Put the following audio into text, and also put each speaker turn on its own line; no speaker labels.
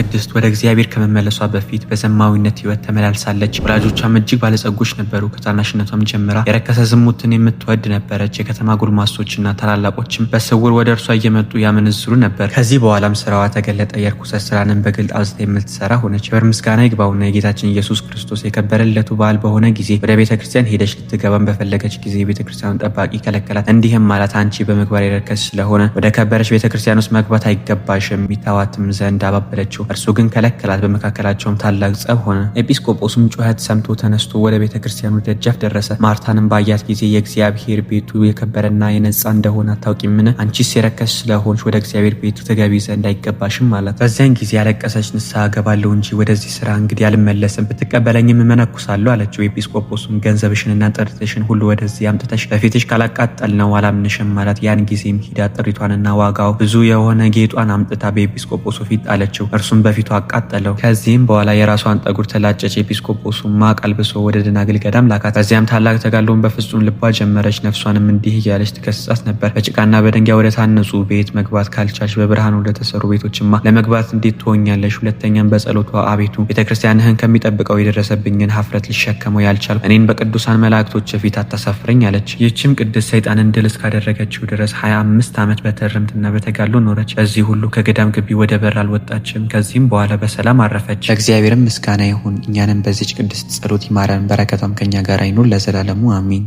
ቅድስት ወደ እግዚአብሔር ከመመለሷ በፊት በዘማዊነት ህይወት ተመላልሳለች። ወላጆቿም እጅግ ባለጸጎች ነበሩ። ከታናሽነቷም ጀምራ የረከሰ ዝሙትን የምትወድ ነበረች። የከተማ ጎልማሶችና ታላላቆችም በስውር ወደ እርሷ እየመጡ ያመነዝሩ ነበር። ከዚህ በኋላም ስራዋ ተገለጠ። የርኩሰት ስራንም በግልጥ አብዝታ የምትሰራ ሆነች። ክብር ምስጋና ይግባውና የጌታችን ኢየሱስ ክርስቶስ የከበረ ልደቱ በዓል በሆነ ጊዜ ወደ ቤተክርስቲያን ሄደች። ልትገባም በፈለገች ጊዜ የቤተክርስቲያኑን ጠባቂ ከለከላት። እንዲህም ማለት አንቺ በምግባር የረከስሽ ስለሆነ ወደ ከበረች ቤተክርስቲያን ውስጥ መግባት አይገባሽም፣ ይተዋትም ዘንድ አባበለችው። እርሱ ግን ከለከላት። በመካከላቸውም ታላቅ ጸብ ሆነ። ኤጲስቆጶስም ጩኸት ሰምቶ ተነስቶ ወደ ቤተክርስቲያኑ ደጃፍ ደረሰ። ማርታንም ባያት ጊዜ የእግዚአብሔር ቤቱ የከበረና የነጻ እንደሆነ አታውቂምን? አንቺስ የረከስሽ ስለሆንሽ ወደ እግዚአብሔር ቤቱ ትገቢ ዘንድ አይገባሽም አላት። በዚያን ጊዜ ያለቀሰች ንስሐ እገባለሁ እንጂ ወደዚህ ስራ እንግዲህ አልመለስም፣ ብትቀበለኝም እመነኩሳለሁ አለችው። ኤጲስቆጶስም ገንዘብሽንና ጥሪትሽን ሁሉ ወደዚህ አምጥተሽ በፊትሽ ካላቃጠልነው አላምንሽም አላት። ያን ጊዜም ሂዳ ጥሪቷንና ዋጋው ብዙ የሆነ ጌጧን አምጥታ በኤጲስቆጶሱ ፊት ጣለችው። እርሱም በፊቱ አቃጠለው። ከዚህም በኋላ የራሷን ጠጉር ተላጨች። ኤጲስቆጶሱ ማቅ አልብሶ ወደ ደናግል ገዳም ላካት። ከዚያም ታላቅ ተጋድሎን በፍጹም ልቧ ጀመረች። ነፍሷንም እንዲህ እያለች ትከስጻት ነበር። በጭቃና በድንጋይ ወደ ታነጹ ቤት መግባት ካልቻልሽ በብርሃን ወደ ተሰሩ ቤቶችማ ለመግባት እንዴት ትሆኛለሽ? ሁለተኛም በጸሎቷ አቤቱ ቤተክርስቲያንህን ከሚጠብቀው የደረሰብኝን ሀፍረት ልሸከመው ያልቻልኩ እኔን በቅዱሳን መላእክቶች ፊት አታሳፍረኝ አለች። ይህችም ቅድስት ሰይጣንን ድል እስካደረገችው ድረስ 25 ዓመት በትርምትና በተጋድሎ ኖረች። በዚህ ሁሉ ከገዳም ግቢ ወደ በር አልወጣችም። ከዚህም በኋላ በሰላም አረፈች። ለእግዚአብሔርም ምስጋና ይሁን። እኛንም በዚች ቅድስት ጸሎት ይማረን፣ በረከቷም ከኛ ጋር ይኑር ለዘላለሙ አሚን።